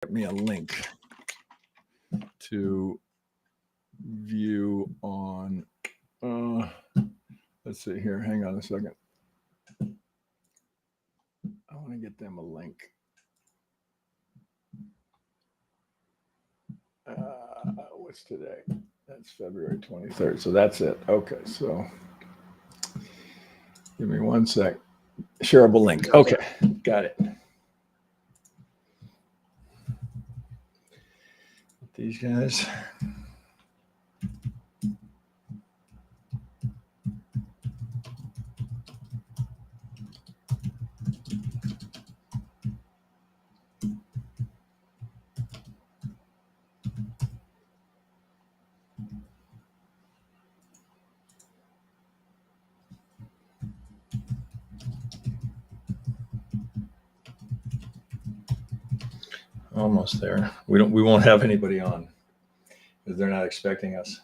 Get me a link to view on, let's see here. Hang on a second. I want to get them a link. What's today? That's February 23rd. So that's it. Okay. So give me 1 sec. Shareable link. Okay. Got it. These guys. Almost there. We won't have anybody on because they're not expecting us.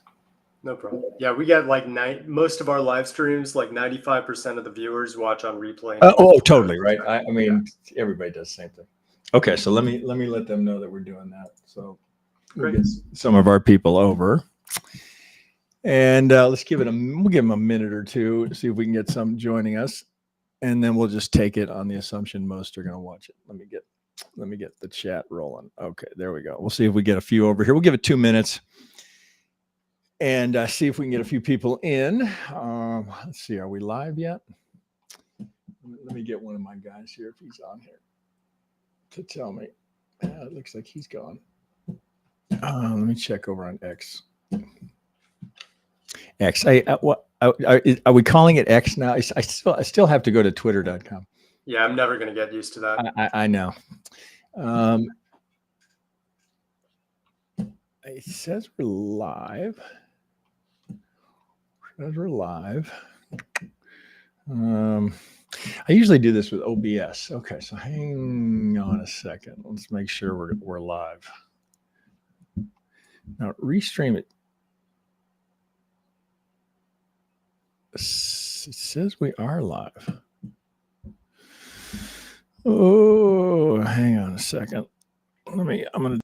No problem. Yeah, we get like most of our live streams, like 95% of the viewers watch on replay. Oh, totally right. I mean, everybody does the same thing. Okay, so let me let them know that we're doing that. So we'll get some of our people over, and let's we'll give them a minute or two to see if we can get some joining us, and then we'll just take it on the assumption most are going to watch it. Let me get the chat rolling. Okay, there we go. We'll see if we get a few over here. We'll give it 2 minutes and see if we can get a few people in. Let's see. Are we live yet? Let me get one of my guys here if he's on here to tell me. It looks like he's gone. Let me check over on X. X. Are we calling it X now? I still have to go to twitter.com. Yeah, I'm never going to get used to that. I know. It says we're live. I usually do this with OBS. Okay, so hang on a second. Let's make sure we're live. Now restream it. It says we are live. Oh, hang on a second. I'm gonna.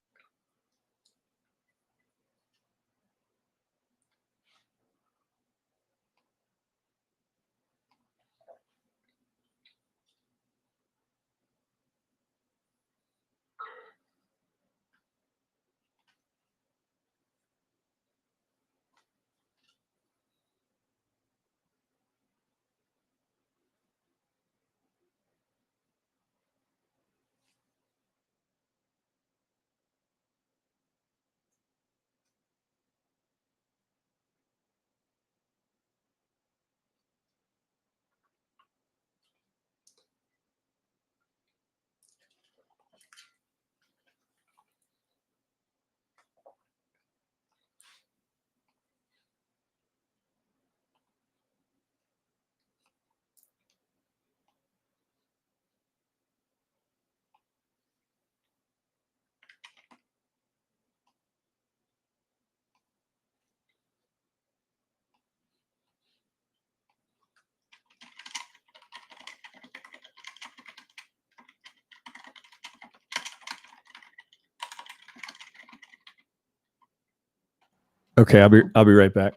Okay, I'll be right back.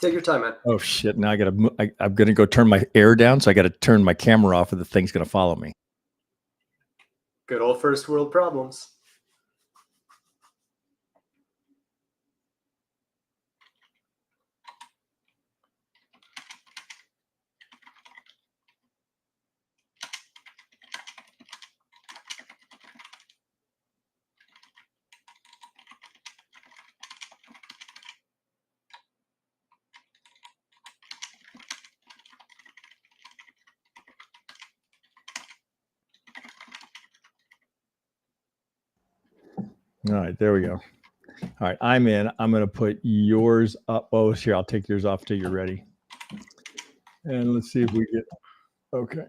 Take your time, man. Oh shit! Now I'm gonna go turn my air down, so I got to turn my camera off, or the thing's gonna follow me. Good old first world problems. All right, there we go. All right, I'm in. I'm going to put yours up. Oh, here, I'll take yours off till you're ready. And let's see if we get, okay.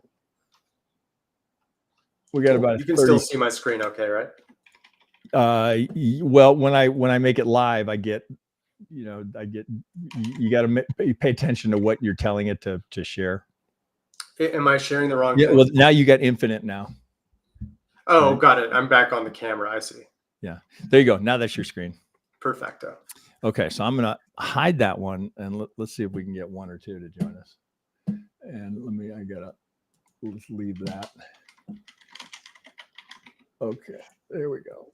We got about You can 30. still see my screen okay, right? Well, when I make it live, I get, you got to pay attention to what you're telling it to share. Am I sharing the wrong Yeah, thing? well, now you got infinite now. Oh, got it. I'm back on the camera. I see. Yeah. There you go. Now that's your screen. Perfecto. Okay. So I'm going to hide that one and let's see if we can get one or two to join us. And let's leave that. Okay. There we go.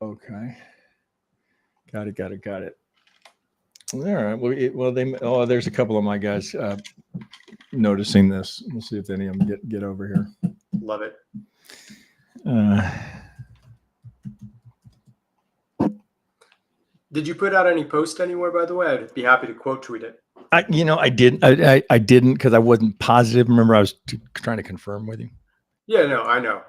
Okay. Got it. All right. Well, there's a couple of my guys noticing this. We'll see if any of them get over here. Love it. Did you put out any post anywhere, by the way? I'd be happy to quote tweet it. I didn't. I didn't because I wasn't positive. Remember, I was trying to confirm with you. Yeah, no, I know.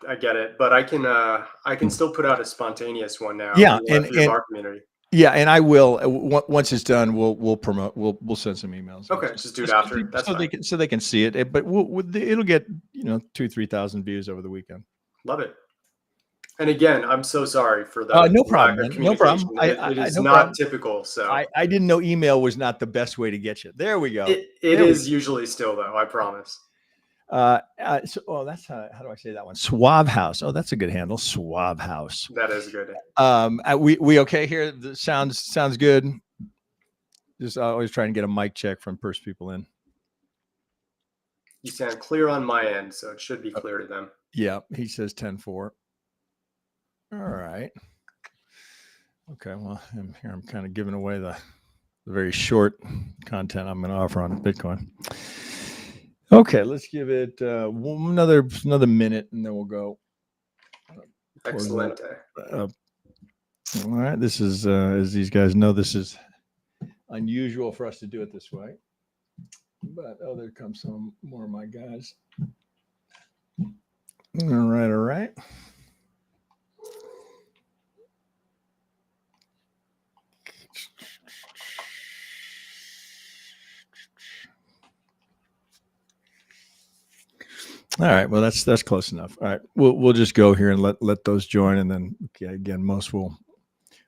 I get it, but I can still put out a spontaneous one now. Yeah, and our community. Yeah, and I will once it's done. We'll promote. We'll send some emails. Okay, just do it after. That's fine. They can see it. But it'll get 2,000-3,000 views over the weekend. Love it. And again, I'm so sorry for the no problem. No problem. It is not typical. So I didn't know email was not the best way to get you. There we go. It is usually still though. I promise. That's how do I say that one? Suave House. Oh, that's a good handle. Suave House. That is good. We okay here? Sounds good. Just always trying to get a mic check from first people in. You sound clear on my end, so it should be clear to them. Yeah, he says 10-4. All right. Okay. Well, I'm kind of giving away the very short content I'm going to offer on Bitcoin. Okay, let's give it another minute, and then we'll go. Excellent. All right. This is, as these guys know, this is unusual for us to do it this way. But there comes some more of my guys. All right. All right. Well, that's close enough. All right. We'll just go here and let those join, and then again, most will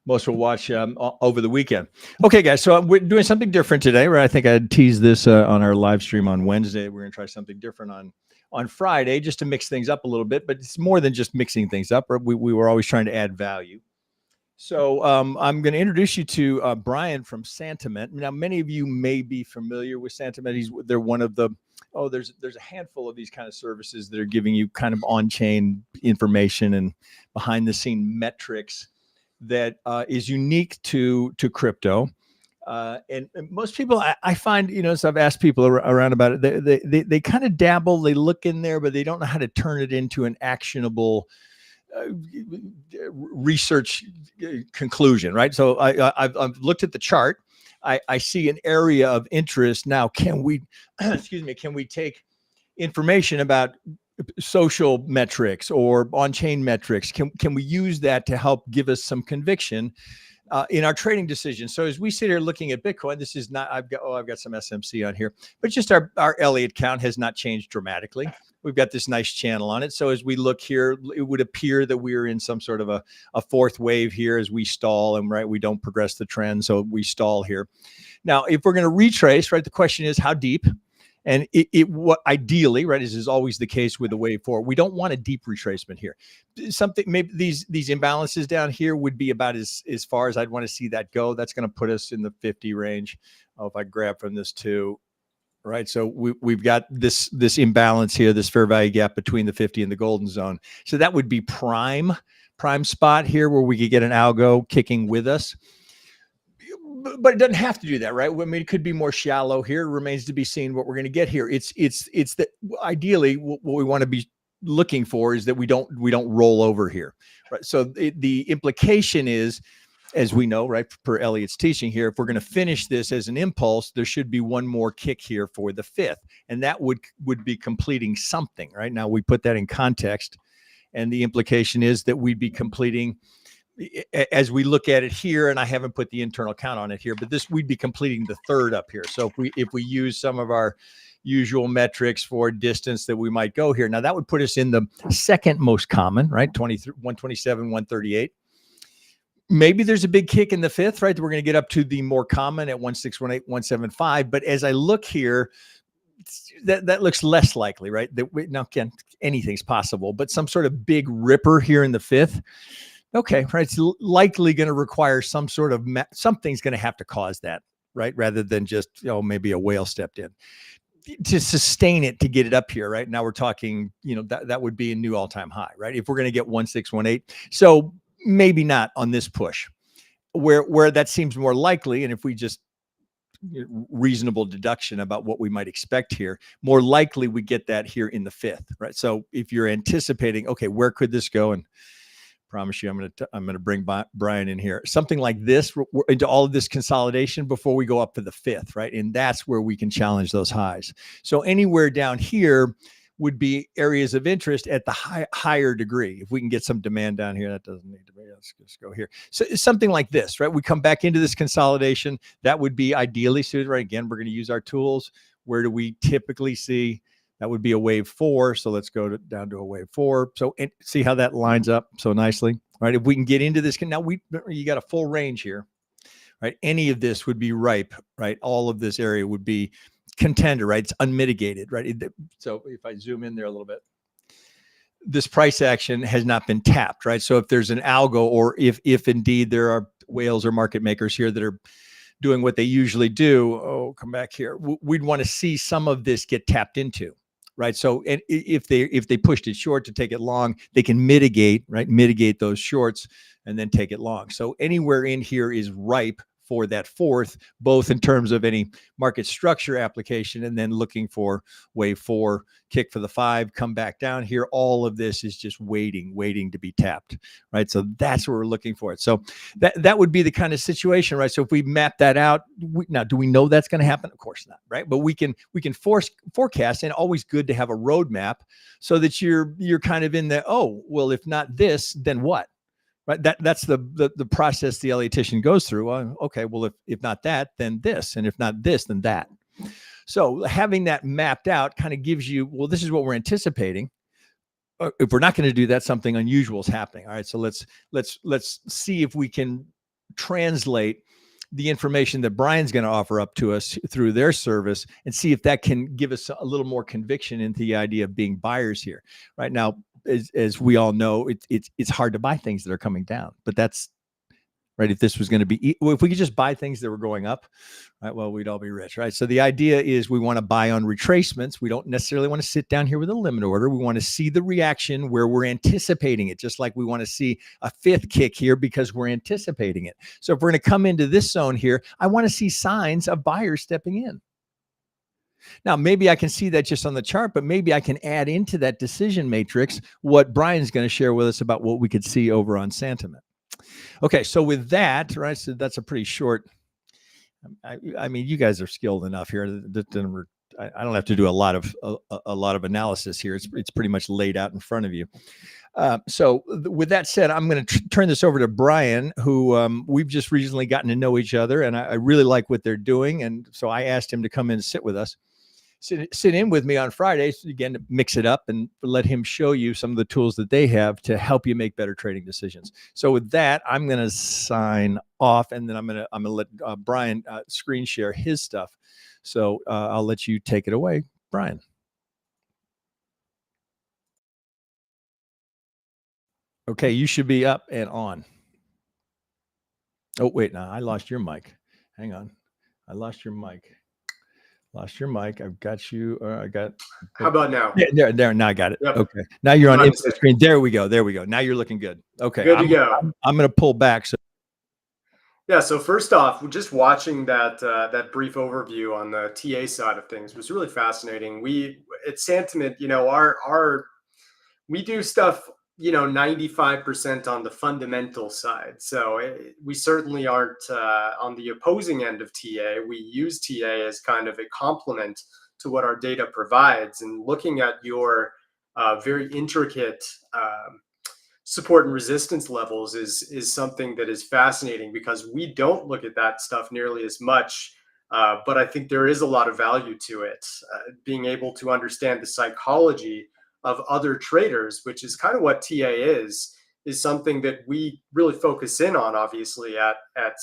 watch over the weekend. Okay, guys. So we're doing something different today. Right? I think I teased this on our live stream on Wednesday. We're going to try something different on Friday, just to mix things up a little bit. But it's more than just mixing things up. Right? We were always trying to add value. So I'm going to introduce you to Brian from Santiment. Now, many of you may be familiar with Santiment. They're one of the there's a handful of these kind of services that are giving you kind of on-chain information and behind-the-scene metrics that is unique to crypto. And most people, I find, as I've asked people around about it, they kind of dabble, they look in there, but they don't know how to turn it into an actionable research conclusion, right? So I've looked at the chart. I see an area of interest. Now, can we take information about social metrics or on-chain metrics? Can we use that to help give us some conviction in our trading decisions? So as we sit here looking at Bitcoin, this is not, I've got some SMC on here, but just our Elliott count has not changed dramatically. We've got this nice channel on it. So as we look here, it would appear that we're in some sort of a fourth wave here as we stall, and we don't progress the trend. So we stall here. Now, if we're going to retrace, right, the question is how deep? And what ideally, right, as is always the case with the wave forward, we don't want a deep retracement here. Something, maybe these imbalances down here would be about as far as I'd want to see that go. That's going to put us in the 50 range. If I grab from this too, right? So we've got this imbalance here, this fair value gap between the 50 and the golden zone. So that would be prime spot here where we could get an algo kicking with us. But it doesn't have to do that, right? I mean, it could be more shallow here. It remains to be seen what we're going to get here. It's that ideally what we want to be looking for is that we don't roll over here, right? So the implication is, as we know, right, per Elliott's teaching here, if we're going to finish this as an impulse, there should be one more kick here for the fifth, and that would be completing something, right? Now we put that in context, and the implication is that we'd be completing, as we look at it here, and I haven't put the internal count on it here, but we'd be completing the third up here. So if we use some of our usual metrics for distance that we might go here, now that would put us in the second most common, right? 127, 138. Maybe there's a big kick in the fifth, right? That we're going to get up to the more common at 1618, 175. But as I look here, that looks less likely, right? Now, again, anything's possible, but some sort of big ripper here in the fifth. Okay, right. It's likely going to require some sort of, something's going to have to cause that, right? Rather than just, maybe a whale stepped in to sustain it, to get it up here, right? Now we're talking, that would be a new all-time high, right? If we're going to get 1618. So maybe not on this push where that seems more likely. And if we just reasonable deduction about what we might expect here, more likely we get that here in the fifth, right? So if you're anticipating, okay, where could this go? And promise you, I'm going to bring Brian in here. Something like this, into all of this consolidation before we go up to the fifth, right? And that's where we can challenge those highs. So anywhere down here would be areas of interest at the higher degree. If we can get some demand down here, that doesn't need to be. Let's just go here. So it's something like this, right? We come back into this consolidation. That would be ideally suited, right? Again, we're going to use our tools. Where do we typically see? That would be a wave 4. So let's go down to a wave 4. So see how that lines up so nicely, right? If we can get into this, now you got a full range here, right? Any of this would be ripe, right? All of this area would be contender, right? It's unmitigated, right? So if I zoom in there a little bit, this price action has not been tapped, right? So if there's an algo, or if indeed there are whales or market makers here that are doing what they usually do, come back here. We'd want to see some of this get tapped into, right? So and if they pushed it short to take it long, they can mitigate those shorts and then take it long. So anywhere in here is ripe for that fourth, both in terms of any market structure application and then looking for wave 4, kick for the 5, come back down here. All of this is just waiting to be tapped, right? So that's what we're looking for. So that would be the kind of situation, right? So if we map that out, now do we know that's going to happen? Of course not, right? But we can forecast, and always good to have a roadmap so that you're kind of in the, if not this, then what? Right. That's the process the Elliottician goes through. Okay, well, if not that, then this, and if not this, then that. So having that mapped out kind of gives you, well, this is what we're anticipating. If we're not going to do that, something unusual is happening. All right, so let's see if we can translate the information that Brian's going to offer up to us through their service and see if that can give us a little more conviction into the idea of being buyers here. Right now, as we all know, it's hard to buy things that are coming down, but that's right. If this was going to be, if we could just buy things that were going up, right, well, we'd all be rich, right? So the idea is we want to buy on retracements. We don't necessarily want to sit down here with a limit order. We want to see the reaction where we're anticipating it, just like we want to see a fifth kick here because we're anticipating it. So if we're going to come into this zone here, I want to see signs of buyers stepping in. Now, maybe I can see that just on the chart, but maybe I can add into that decision matrix what Brian's going to share with us about what we could see over on Santiment. Okay, so with that, right, so that's a pretty short, I mean, you guys are skilled enough here that I don't have to do a lot of analysis here. It's pretty much laid out in front of you. So with that said, I'm going to turn this over to Brian, who we've just recently gotten to know each other, and I really like what they're doing. And so I asked him to come in and sit with us. Sit in with me on Fridays, again, to mix it up and let him show you some of the tools that they have to help you make better trading decisions. So with that, I'm going to sign off, and then I'm going to let Brian screen share his stuff. So I'll let you take it away, Brian. Okay, you should be up and on. Oh, wait, now I lost your mic. Hang on. I lost your mic. I've got you. How about now? Yeah, there. Now I got it. Yep. Okay. Now you're on the screen. There we go. Now you're looking good. Okay. Good to go. I'm going to pull back. So. Yeah. So first off, just watching that brief overview on the TA side of things was really fascinating. We at Santiment, we do stuff, 95% on the fundamental side. So we certainly aren't on the opposing end of TA. We use TA as kind of a complement to what our data provides. And looking at your very intricate support and resistance levels is something that is fascinating, because we don't look at that stuff nearly as much. But I think there is a lot of value to it. Being able to understand the psychology of other traders, which is kind of what TA is something that we really focus in on, obviously, at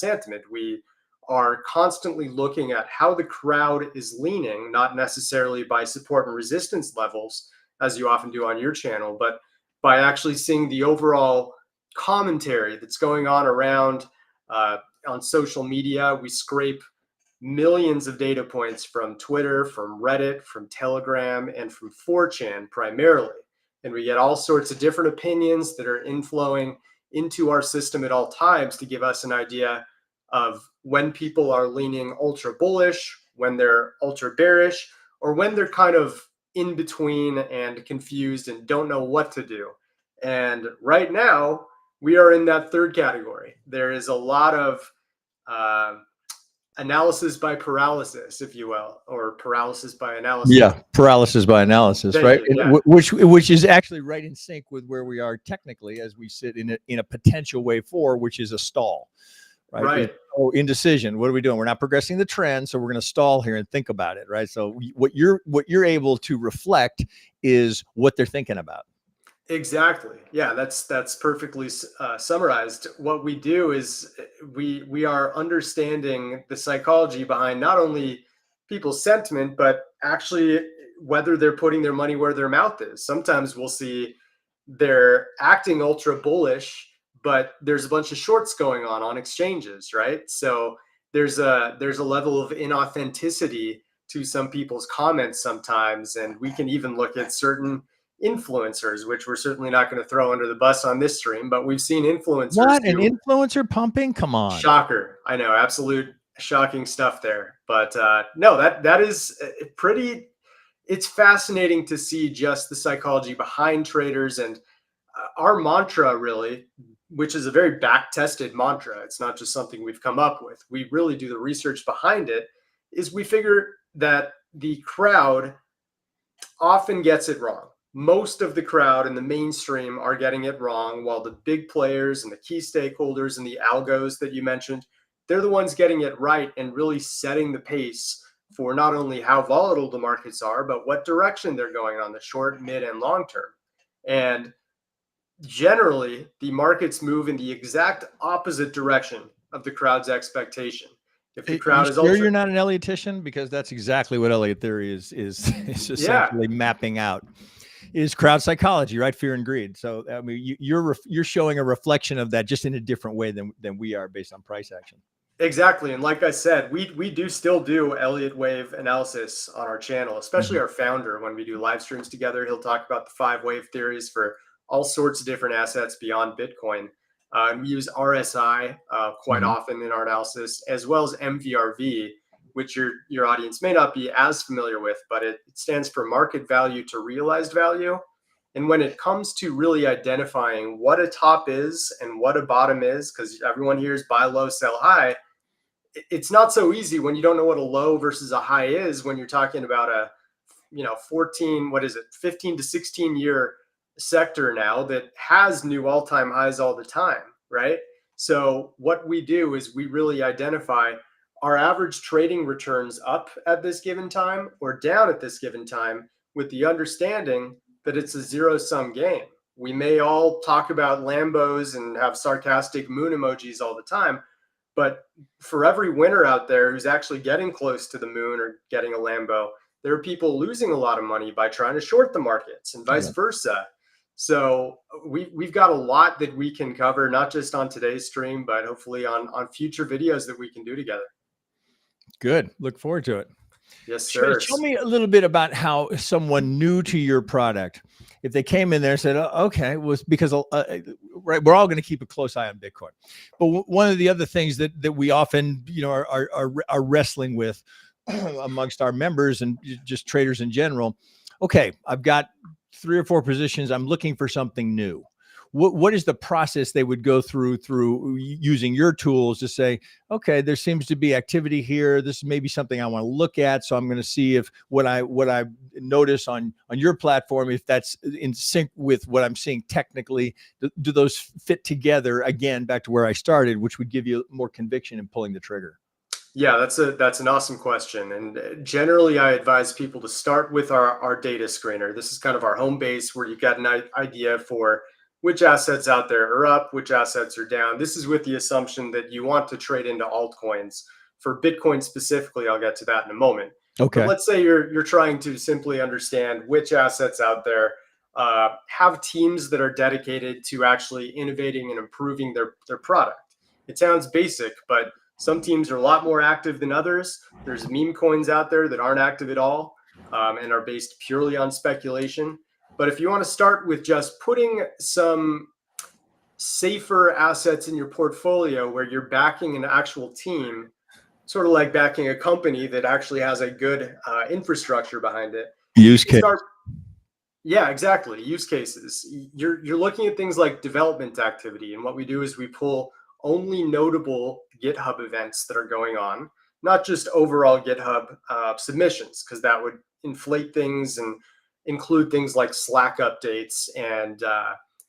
Santiment. We are constantly looking at how the crowd is leaning, not necessarily by support and resistance levels, as you often do on your channel, but by actually seeing the overall commentary that's going on around on social media. We scrape millions of data points from Twitter, from Reddit, from Telegram, and from 4chan primarily. And we get all sorts of different opinions that are inflowing into our system at all times to give us an idea of when people are leaning ultra bullish, when they're ultra bearish, or when they're kind of in between and confused and don't know what to do. And right now, we are in that third category. There is a lot of analysis by paralysis, if you will, or paralysis by analysis. Yeah, paralysis by analysis, right? Which is actually right in sync with where we are technically as we sit in a potential wave 4, which is a stall, right? Oh, indecision. What are we doing? We're not progressing the trend, so we're going to stall here and think about it, right? So what you're able to reflect is what they're thinking about. Exactly. Yeah, that's perfectly summarized. What we do is we are understanding the psychology behind not only people's sentiment, but actually whether they're putting their money where their mouth is. Sometimes we'll see they're acting ultra bullish, but there's a bunch of shorts going on exchanges, right? So there's a level of inauthenticity to some people's comments sometimes, and we can even look at certain influencers, which we're certainly not going to throw under the bus on this stream, but we've seen influencers. What, an influencer pumping? Come on. Shocker. I know, absolute shocking stuff there. But no, that is pretty, it's fascinating to see just the psychology behind traders. And our mantra really, which is a very back-tested mantra, it's not just something we've come up with, we really do the research behind it, is we figure that the crowd often gets it wrong. Most of the crowd in the mainstream are getting it wrong, while the big players and the key stakeholders and the algos that you mentioned, they're the ones getting it right and really setting the pace for not only how volatile the markets are, but what direction they're going on the short, mid, and long term. And generally, the markets move in the exact opposite direction of the crowd's expectation. If the crowd is you're not an Elliottician, because that's exactly what Elliott theory is essentially mapping out. Is crowd psychology, right? Fear and greed. So I mean, you're showing a reflection of that, just in a different way than we are, based on price action. Exactly. And like I said, we do still do Elliott Wave analysis on our channel, especially our founder. When we do live streams together, he'll talk about the 5 wave theories for all sorts of different assets beyond Bitcoin. And we use RSI quite often in our analysis, as well as MVRV, which your audience may not be as familiar with, but it stands for market value to realized value. And when it comes to really identifying what a top is and what a bottom is, because everyone hears buy low, sell high, it's not so easy when you don't know what a low versus a high is, when you're talking about a 15 to 16 year sector now that has new all-time highs all the time, right? So what we do is we really identify our average trading returns up at this given time or down at this given time, with the understanding that it's a zero-sum game. We may all talk about Lambos and have sarcastic moon emojis all the time, but for every winner out there who's actually getting close to the moon or getting a Lambo, there are people losing a lot of money by trying to short the markets and vice versa. So we've got a lot that we can cover, not just on today's stream, but hopefully on future videos that we can do together. Good. Look forward to it. Yes, sir. Tell me a little bit about how someone new to your product, if they came in there and said, oh, okay, was because right, we're all going to keep a close eye on Bitcoin. But one of the other things that we often are wrestling with amongst our members and just traders in general. Okay, I've got 3 or 4 positions. I'm looking for something new. What is the process they would go through using your tools to say, okay, there seems to be activity here. This may be something I want to look at. So I'm going to see if what I notice on your platform, if that's in sync with what I'm seeing technically. Do those fit together? Again, back to where I started, which would give you more conviction in pulling the trigger. Yeah, that's an awesome question. And generally, I advise people to start with our data screener. This is kind of our home base, where you've got an idea for which assets out there are up, which assets are down. This is with the assumption that you want to trade into altcoins. For Bitcoin specifically, I'll get to that in a moment. Okay. But let's say you're trying to simply understand which assets out there have teams that are dedicated to actually innovating and improving their product. It sounds basic, but some teams are a lot more active than others. There's meme coins out there that aren't active at all and are based purely on speculation. But if you want to start with just putting some safer assets in your portfolio where you're backing an actual team, sort of like backing a company that actually has a good infrastructure behind it. Use case. Yeah, exactly. Use cases. You're looking at things like development activity, and what we do is we pull only notable GitHub events that are going on, not just overall GitHub submissions, because that would inflate things and include things like Slack updates and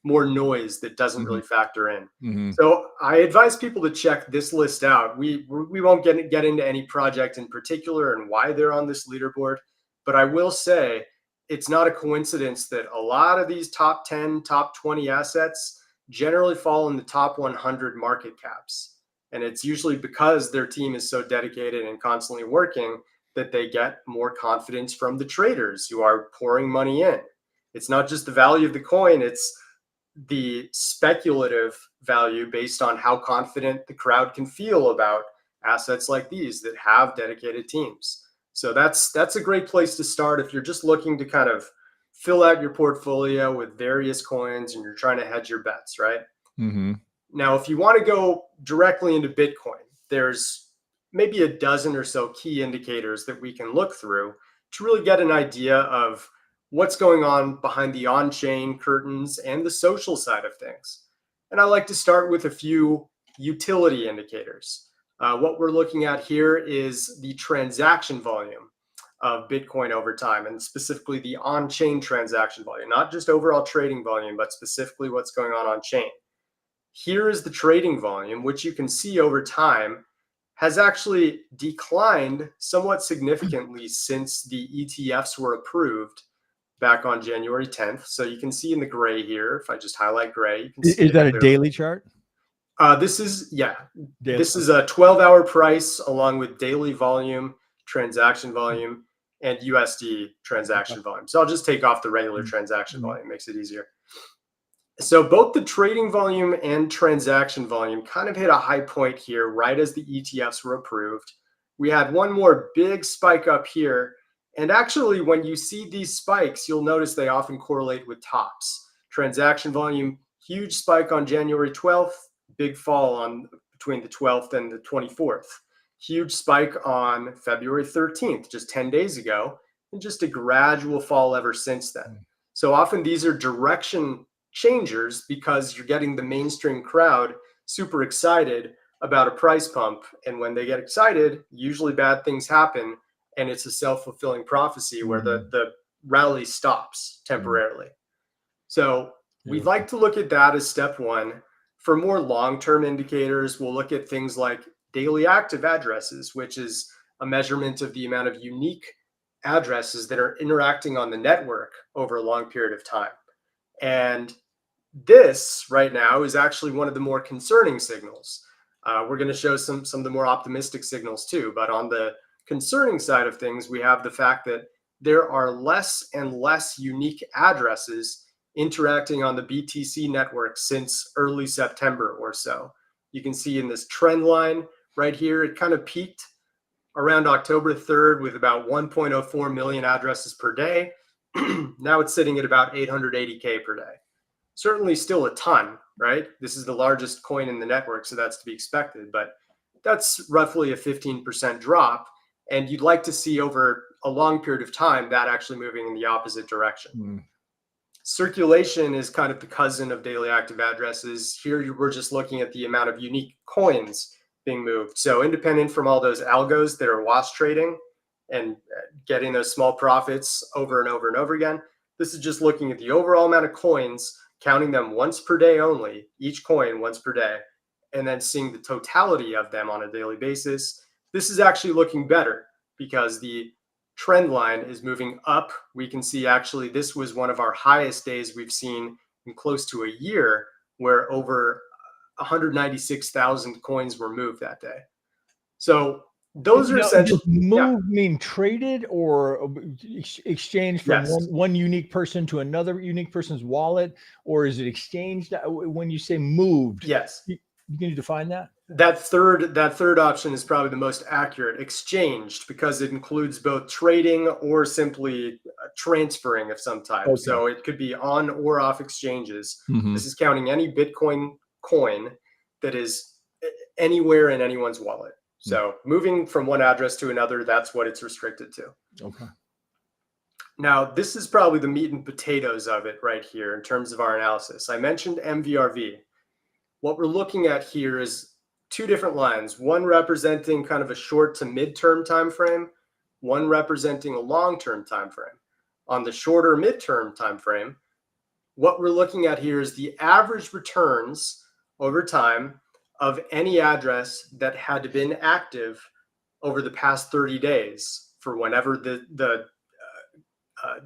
more noise that doesn't really factor in. So I advise people to check this list out. We won't get into any project in particular and why they're on this leaderboard, but I will say it's not a coincidence that a lot of these top 10, top 20 assets generally fall in the top 100 market caps. And it's usually because their team is so dedicated and constantly working that they get more confidence from the traders who are pouring money in. It's not just the value of the coin, it's the speculative value based on how confident the crowd can feel about assets like these that have dedicated teams. So that's a great place to start if you're just looking to kind of fill out your portfolio with various coins and you're trying to hedge your bets, right? Now, if you want to go directly into Bitcoin, there's maybe a dozen or so key indicators that we can look through to really get an idea of what's going on behind the on-chain curtains and the social side of things. And I like to start with a few utility indicators. What we're looking at here is the transaction volume of Bitcoin over time, and specifically the on-chain transaction volume, not just overall trading volume, but specifically what's going on chain. Here is the trading volume, which you can see over time has actually declined somewhat significantly since the ETFs were approved back on January 10th. So you can see in the gray here, if I just highlight gray, you can see is that a daily chart? This is a 12-hour price along with daily volume, transaction volume, and USD transaction volume. So I'll just take off the regular transaction volume, makes it easier. So both the trading volume and transaction volume kind of hit a high point here right as the ETFs were approved. We had one more big spike up here. And actually, when you see these spikes, you'll notice they often correlate with tops. Transaction volume, huge spike on January 12th, big fall on between the 12th and the 24th. Huge spike on February 13th, just 10 days ago, and just a gradual fall ever since then. So often these are direction changers because you're getting the mainstream crowd super excited about a price pump. And when they get excited, usually bad things happen. And it's a self-fulfilling prophecy where the rally stops temporarily. So we'd like to look at that as step one. For more long-term indicators, we'll look at things like daily active addresses, which is a measurement of the amount of unique addresses that are interacting on the network over a long period of time. And this right now is actually one of the more concerning signals. We're going to show some of the more optimistic signals too, but on the concerning side of things, we have the fact that there are less and less unique addresses interacting on the BTC network since early September or so. You can see in this trend line right here, it kind of peaked around October 3rd with about 1.04 million addresses per day. Now it's sitting at about 880K per day. Certainly still a ton, right? This is the largest coin in the network, so that's to be expected, but that's roughly a 15% drop. And you'd like to see over a long period of time that actually moving in the opposite direction. Circulation is kind of the cousin of daily active addresses. Here we're just looking at the amount of unique coins being moved. So independent from all those algos that are wash trading and getting those small profits over and over and over again, this is just looking at the overall amount of coins, counting them once per day only, each coin once per day, and then seeing the totality of them on a daily basis. This is actually looking better because the trend line is moving up. We can see actually this was one of our highest days we've seen in close to a year, where over 196,000 coins were moved that day. So Those are essentially move mean traded or exchanged from Yes. one unique person to another unique person's wallet, or is it exchanged? When you say moved, Yes. you can define that. That third option is probably the most accurate. Exchanged, because it includes both trading or simply transferring of some type. Okay. So it could be on or off exchanges. Mm-hmm. This is counting any Bitcoin coin that is anywhere in anyone's wallet. So moving from one address to another, that's what it's restricted to. Okay. Now, this is probably the meat and potatoes of it right here in terms of our analysis. I mentioned MVRV. What we're looking at here is two different lines, one representing kind of a short to midterm time frame, one representing a long-term time frame. On the shorter midterm time frame, what we're looking at here is the average returns over time of any address that had been active over the past 30 days for whenever the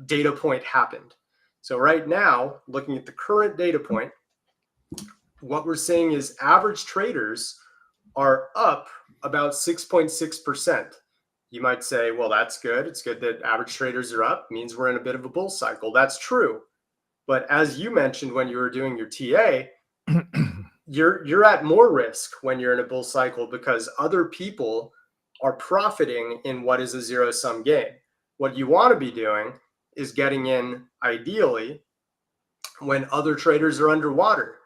data point happened. So right now, looking at the current data point, what we're seeing is average traders are up about 6.6%. You might say, well, that's good. It's good that average traders are up. It means we're in a bit of a bull cycle. That's true. But as you mentioned when you were doing your TA, you're at more risk when you're in a bull cycle because other people are profiting in what is a zero-sum game. What you want to be doing is getting in, ideally, when other traders are underwater.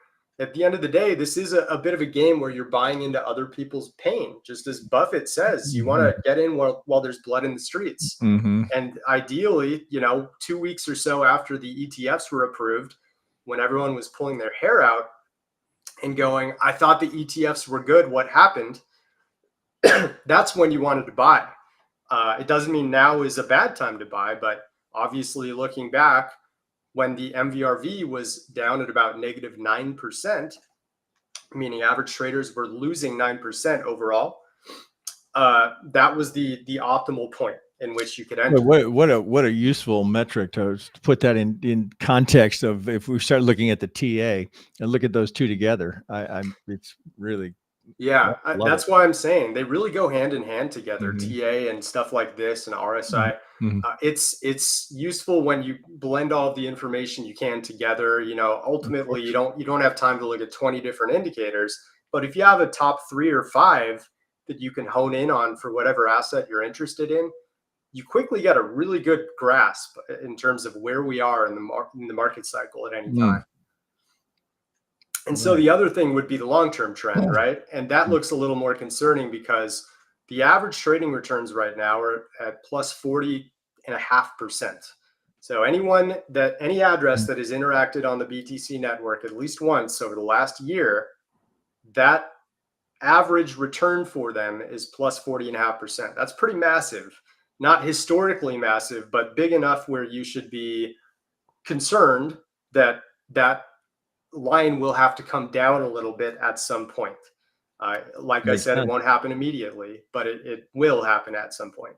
At the end of the day, this is a bit of a game where you're buying into other people's pain. Just as Buffett says, you want to get in while there's blood in the streets. Mm-hmm. And ideally, 2 weeks or so after the ETFs were approved, when everyone was pulling their hair out and going, I thought the ETFs were good, what happened? That's when you wanted to buy. It doesn't mean now is a bad time to buy, but obviously looking back, when the MVRV was down at about negative 9%, meaning average traders were losing 9% overall, that was the optimal point in which you could enter. What a useful metric to put that in context of if we start looking at the TA and look at those two together. It's really that's why I'm saying they really go hand in hand together. Mm-hmm. TA and stuff like this and RSI. Mm-hmm. It's useful when you blend all of the information you can together. Ultimately you don't have time to look at 20 different indicators, but if you have a top 3 or 5 that you can hone in on for whatever asset you're interested in, you quickly get a really good grasp in terms of where we are in the market cycle at any time. And so the other thing would be the long-term trend, right? And that looks a little more concerning because the average trading returns right now are at plus 40.5%. So any address that has interacted on the BTC network at least once over the last year, that average return for them is plus 40.5%. That's pretty massive. Not historically massive, but big enough where you should be concerned that line will have to come down a little bit at some point. Like I said, it won't happen immediately, but it will happen at some point.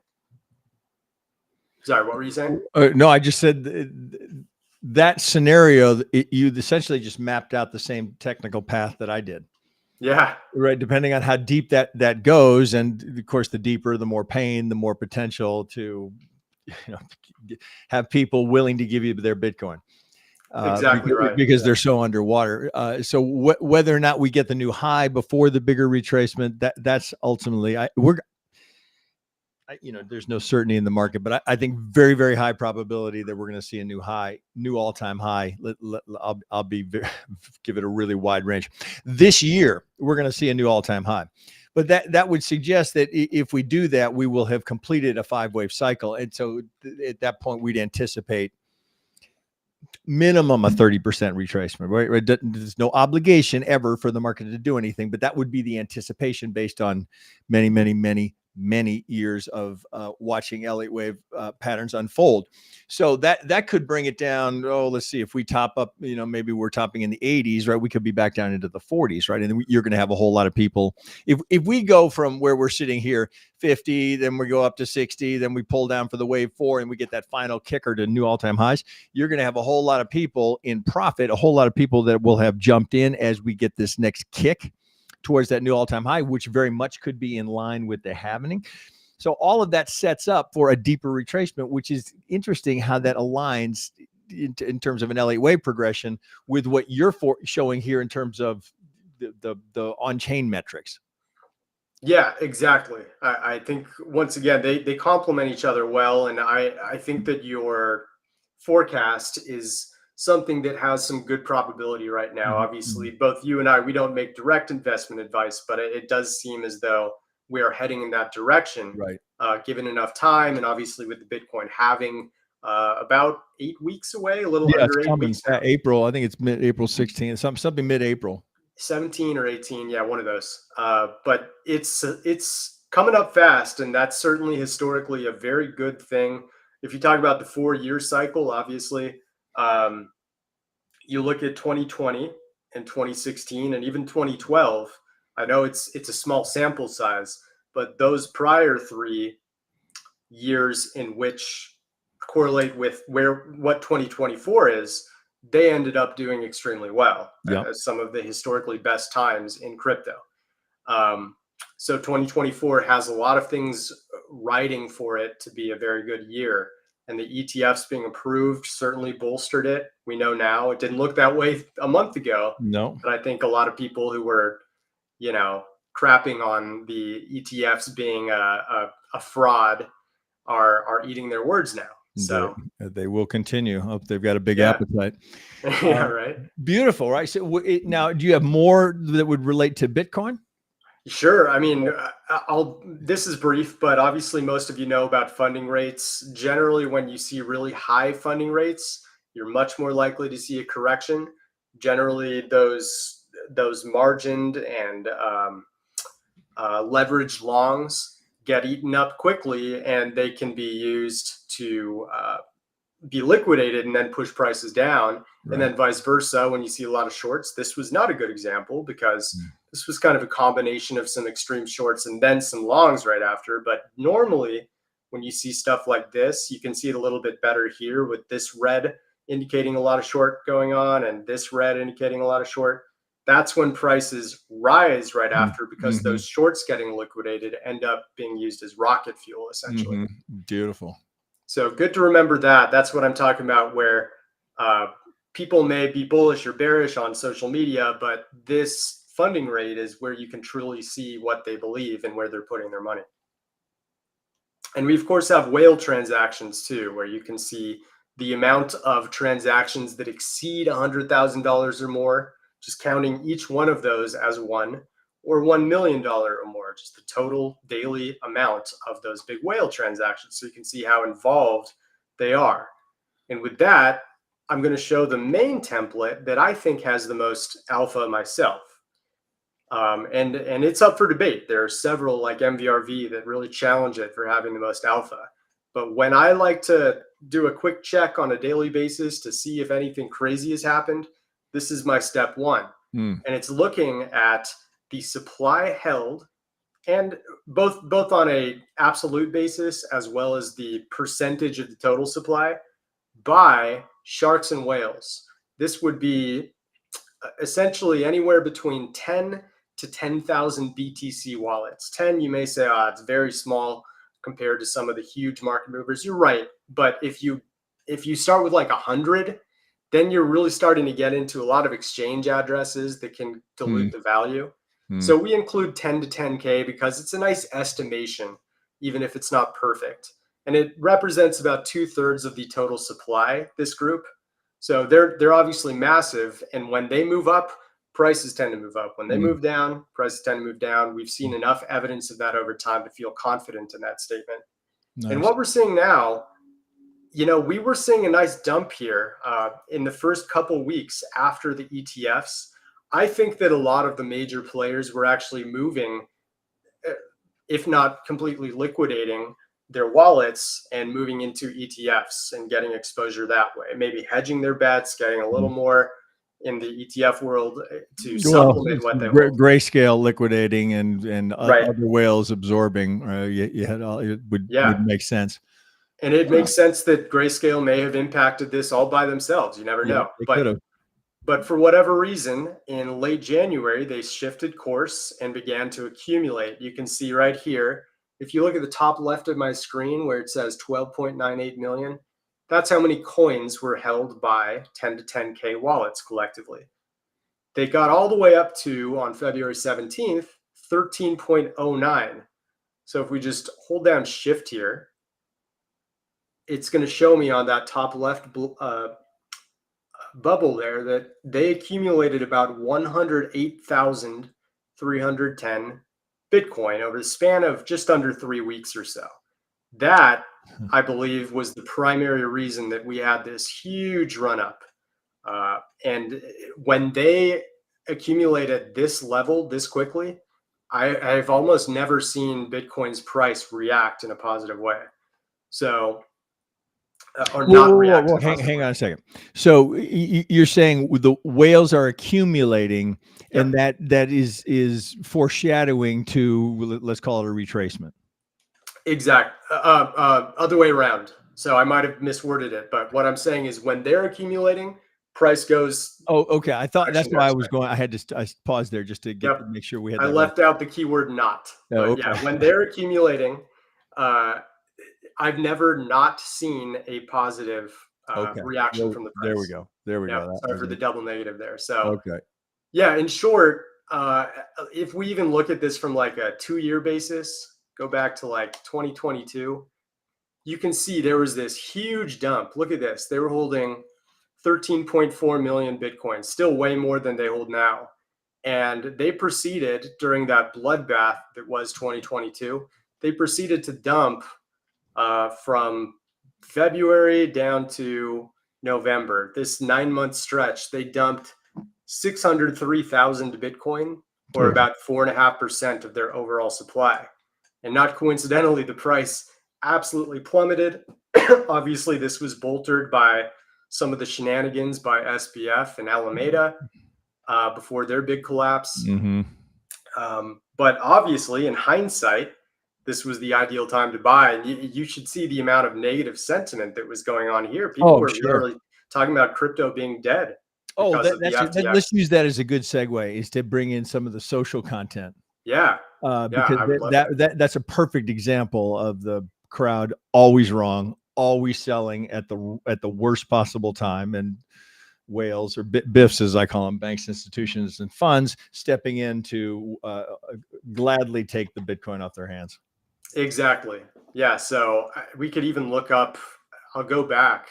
Sorry, what were you saying? No, I just said that scenario, you essentially just mapped out the same technical path that I did. Yeah. Right. Depending on how deep that goes. And of course, the deeper, the more pain, the more potential to have people willing to give you their Bitcoin. Exactly right. Because they're so underwater. So whether or not we get the new high before the bigger retracement, that's ultimately there's no certainty in the market, but I think very, very high probability that we're going to see a new all-time high. I'll give it a really wide range. This year, we're going to see a new all-time high. But that would suggest that if we do that, we will have completed a 5-wave cycle. And so at that point, we'd anticipate minimum a 30% retracement, right? There's no obligation ever for the market to do anything, but that would be the anticipation based on many, many, many, many years of watching Elliott Wave patterns unfold. So that could bring it down. Oh, let's see, if we top up, maybe we're topping in the 80s, right? We could be back down into the 40s, right? And then you're going to have a whole lot of people. If we go from where we're sitting here, 50, then we go up to 60, then we pull down for the wave 4 and we get that final kicker to new all-time highs, you're going to have a whole lot of people in profit, a whole lot of people that will have jumped in as we get this next kick towards that new all-time high, which very much could be in line with the halving. So all of that sets up for a deeper retracement, which is interesting how that aligns in terms of an Elliott Wave progression with what you're showing here in terms of the on-chain metrics. Yeah, exactly. I think once again, they complement each other well. And I think that your forecast is something that has some good probability right now. Mm-hmm. Obviously, both you and I, we don't make direct investment advice, but it does seem as though we are heading in that direction, Right. Given enough time. And obviously with the Bitcoin having about 8 weeks away, a little Yeah, under it's 8 coming. weeks now. April. I think it's mid-April 16th, something mid-April. 17 or 18, yeah, one of those. But it's coming up fast, and that's certainly historically a very good thing. If you talk about the 4-year cycle, obviously, you look at 2020 and 2016 and even 2012. I know it's a small sample size, but those prior 3 years in which correlate with what 2024 is, they ended up doing extremely well. Yep. As some of the historically best times in crypto. So 2024 has a lot of things riding for it to be a very good year. And the ETFs being approved certainly bolstered it. We know now it didn't look that way a month ago. No. But I think a lot of people who were, crapping on the ETFs being a fraud are eating their words now. So they will continue. Hope they've got a big Yeah. appetite. Yeah, right. Beautiful, right? So now, do you have more that would relate to Bitcoin? Sure. I mean, this is brief, but obviously most of you know about funding rates. Generally, when you see really high funding rates, you're much more likely to see a correction. Generally, those margined and leveraged longs get eaten up quickly, and they can be used to be liquidated and then push prices down. Right. And then vice versa, when you see a lot of shorts. This was not a good example because this was kind of a combination of some extreme shorts and then some longs right after. But normally when you see stuff like this, you can see it a little bit better here with this red indicating a lot of short going on and this red indicating a lot of short. That's when prices rise right after, because those shorts getting liquidated end up being used as rocket fuel, essentially. Beautiful. So good to remember that. That's what I'm talking about, where people may be bullish or bearish on social media, but this funding rate is where you can truly see what they believe and where they're putting their money. And we, of course, have whale transactions too, where you can see the amount of transactions that exceed $100,000 or more, just counting each one of those as one, or $1 million or more, just the total daily amount of those big whale transactions. So you can see how involved they are. And with that, I'm going to show the main template that I think has the most alpha myself. And it's up for debate. There are several like MVRV that really challenge it for having the most alpha. But when I like to do a quick check on a daily basis to see if anything crazy has happened, this is my step one. And it's looking at the supply held, and both on a absolute basis as well as the percentage of the total supply by sharks and whales. This would be essentially anywhere between 10 to 10,000 BTC wallets. 10, you may say, it's very small compared to some of the huge market movers. You're right, but if you start with like 100, then you're really starting to get into a lot of exchange addresses that can dilute the value. So we include 10 to 10K because it's a nice estimation, even if it's not perfect. And it represents about 2/3 of the total supply, this group. So they're obviously massive. And when they move up, prices tend to move up. When they move down, prices tend to move down. We've seen enough evidence of that over time to feel confident in that statement. Nice. And what we're seeing now, we were seeing a nice dump here in the first couple weeks after the ETFs. I think that a lot of the major players were actually moving, if not completely liquidating their wallets and moving into ETFs and getting exposure that way, maybe hedging their bets, getting a little more in the ETF world to supplement what they hold. Grayscale liquidating and other whales absorbing. It would make sense. And it makes sense that Grayscale may have impacted this all by themselves. You never know. They could have. But for whatever reason, in late January, they shifted course and began to accumulate. You can see right here, if you look at the top left of my screen where it says 12.98 million, that's how many coins were held by 10 to 10K wallets collectively. They got all the way up to, on February 17th, 13.09. So if we just hold down shift here, it's going to show me on that top left bubble there that they accumulated about 108,310 Bitcoin over the span of just under 3 weeks or so. That, I believe, was the primary reason that we had this huge run up. And when they accumulate at this level this quickly, I've almost never seen Bitcoin's price react in a positive way. So, or not react. Hang on a second. So you're saying the whales are accumulating, and that is foreshadowing to, let's call it a retracement. Exact. Other way around. So I might have misworded it, but what I'm saying is when they're accumulating, price goes. Oh, okay. I thought that's why I was going. I had to I paused there just to get to make sure we had. I left out the keyword "not." Oh, okay. Yeah, when they're accumulating, I've never not seen a positive reaction from the price. There we go. There we go. Sorry for the double negative there. So, okay. Yeah, in short, if we even look at this from like a 2-year basis, go back to like 2022, you can see there was this huge dump. Look at this. They were holding 13.4 million Bitcoin, still way more than they hold now. And they proceeded during that bloodbath that was 2022, they proceeded to dump from February down to November. This 9-month stretch, they dumped 603,000 Bitcoin, or about 4.5% of their overall supply. And not coincidentally, the price absolutely plummeted. Obviously, this was bolstered by some of the shenanigans by SBF and Alameda before their big collapse. Mm-hmm. But obviously, in hindsight, this was the ideal time to buy. And you should see the amount of negative sentiment that was going on here. People were literally talking about crypto being dead. Let's use that as a good segue, is to bring in some of the social content. Yeah. Because that's a perfect example of the crowd always wrong, always selling at the worst possible time, and whales, or BIFs as I call them, banks, institutions, and funds, stepping in to gladly take the Bitcoin off their hands. Exactly. Yeah. So we could even look up, I'll go back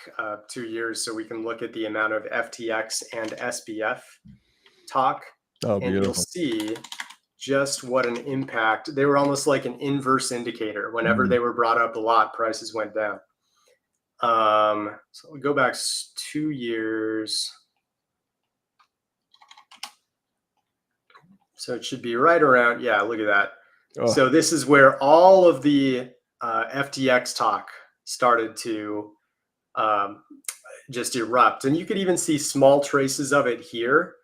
2 years so we can look at the amount of FTX and SBF talk. Oh, and you'll see just what an impact. They were almost like an inverse indicator. Whenever they were brought up a lot, prices went down. So we go back 2 years. So it should be right around, look at that. Oh. So this is where all of the FTX talk started to just erupt. And you could even see small traces of it here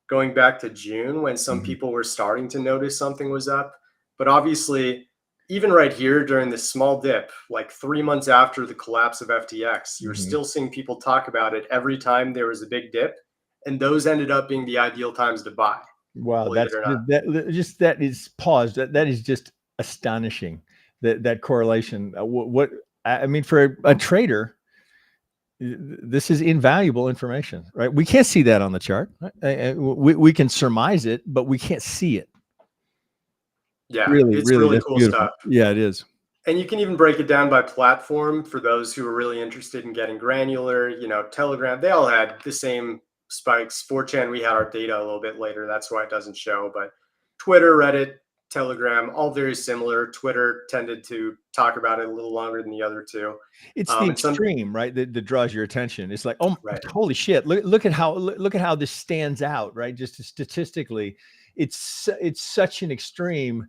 going back to June, when some people were starting to notice something was up. But obviously, even right here during this small dip, like 3 months after the collapse of FTX, you're still seeing people talk about it every time there was a big dip. And those ended up being the ideal times to buy. Wow, that is paused. That is just astonishing. That correlation. What I mean, for a trader, this is invaluable information, right? We can't see that on the chart. Right? We can surmise it, but we can't see it. Yeah, it's really cool stuff. Yeah, it is. And you can even break it down by platform for those who are really interested in getting granular. Telegram, they all had the same spikes. 4chan, we had our data a little bit later. That's why it doesn't show. But Twitter, Reddit, Telegram, all very similar. Twitter tended to talk about it a little longer than the other two. It's the extreme, right? That draws your attention. It's like, oh, holy shit! Look at how this stands out, right? Just statistically, it's such an extreme.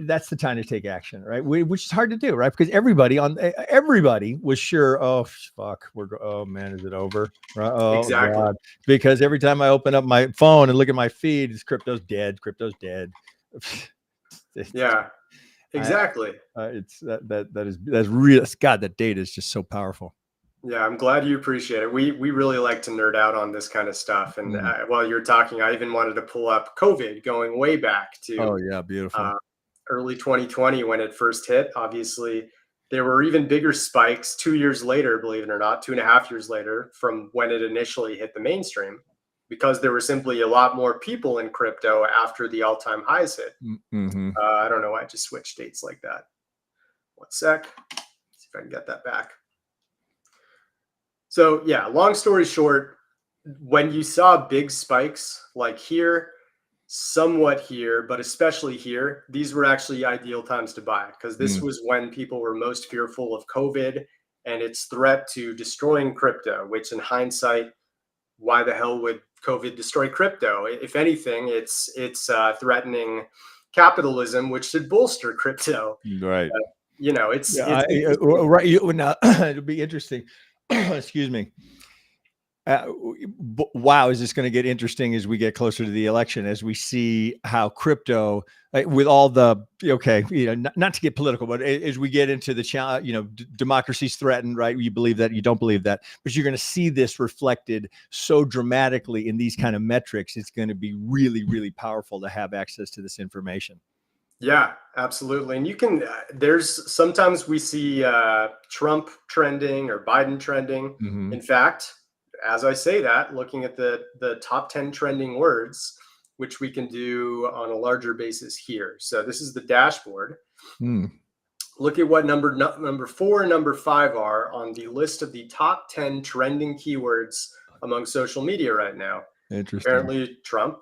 That's the time to take action, right? Which is hard to do, right? Because everybody was sure. Oh fuck, oh man, is it over? Right? Oh, exactly. God. Because every time I open up my phone and look at my feed, it's crypto's dead. Crypto's dead. Yeah, exactly. That's real. God, that data is just so powerful. Yeah, I'm glad you appreciate it. We really like to nerd out on this kind of stuff. And while you're talking, I even wanted to pull up COVID going way back Oh to yeah, beautiful. uh, early 2020 when it first hit. Obviously, there were even bigger spikes 2 years later, believe it or not, 2.5 years later from when it initially hit the mainstream, because there were simply a lot more people in crypto after the all-time highs hit. Mm-hmm. I don't know why I just switched dates like that. One sec. See if I can get that back. So yeah, long story short, when you saw big spikes like here, somewhat here, but especially here, these were actually ideal times to buy, because this was when people were most fearful of COVID and its threat to destroying crypto, which in hindsight, why the hell would COVID destroy crypto? If anything, it's threatening capitalism, which should bolster crypto. Right. You know, it's Yeah. interesting. Right. Now, it'll be interesting. Excuse me. Wow, is this going to get interesting as we get closer to the election, as we see how crypto, with all the not to get political, but as we get into the challenge, democracy's threatened, right? You believe that, you don't believe that, but you're going to see this reflected so dramatically in these kind of metrics. It's going to be really, really powerful to have access to this information. Yeah, absolutely. And you can, there's sometimes we see Trump trending or Biden trending. Mm-hmm. In fact, as I say that, looking at the top 10 trending words, which we can do on a larger basis here. So this is the dashboard. Look at what number 4 and number 5 are on the list of the top 10 trending keywords among social media right now. Interesting. Apparently, Trump,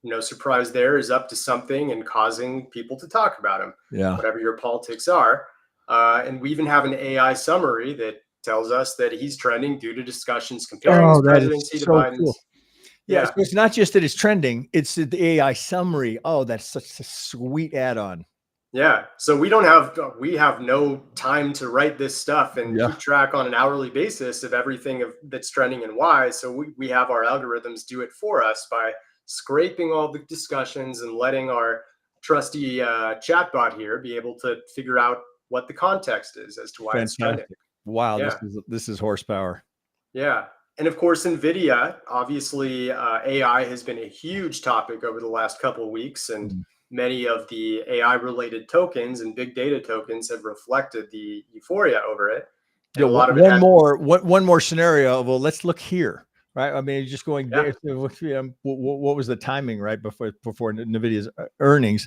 no surprise there, is up to something and causing people to talk about him. Yeah. Whatever your politics are. And we even have an AI summary that tells us that he's trending due to discussions comparing his presidency to Biden's. Cool. Yeah. So it's not just that it's trending, it's the AI summary. Oh, that's such a sweet add-on. Yeah. So we have no time to write this stuff and keep track on an hourly basis of everything that's trending and why. So we have our algorithms do it for us by scraping all the discussions and letting our trusty chatbot here be able to figure out what the context is as to why it's trending. Wow. Yeah. This is horsepower. Yeah. And of course, NVIDIA, obviously, AI has been a huge topic over the last couple of weeks, and many of the AI related tokens and big data tokens have reflected the euphoria over it. And Yeah, one more scenario. Well, let's look here, right? I mean, just going there. What was the timing, right, before NVIDIA's earnings,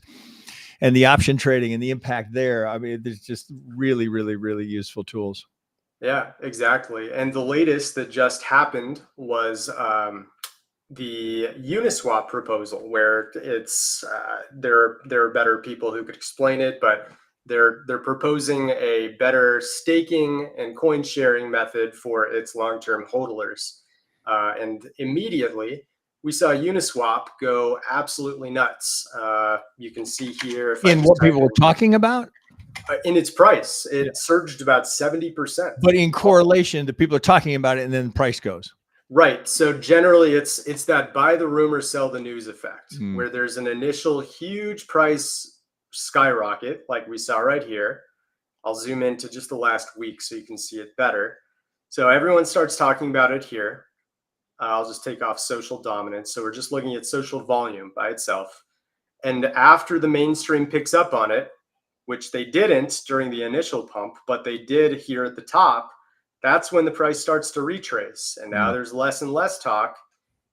and the option trading and the impact there? I mean, there's just really, really, really useful tools. Yeah, exactly. And the latest that just happened was the Uniswap proposal, where it's there are better people who could explain it, but they're proposing a better staking and coin sharing method for its long-term hodlers. And immediately we saw Uniswap go absolutely nuts. You can see here in what people were talking about. In its price, it surged about 70%. But in correlation, the people are talking about it, and then the price goes. Right. So generally, it's that buy the rumor, sell the news effect, where there's an initial huge price skyrocket, like we saw right here. I'll zoom into just the last week so you can see it better. So everyone starts talking about it here. I'll just take off social dominance. So we're just looking at social volume by itself. And after the mainstream picks up on it, which they didn't during the initial pump, but they did here at the top, that's when the price starts to retrace. And now there's less and less talk.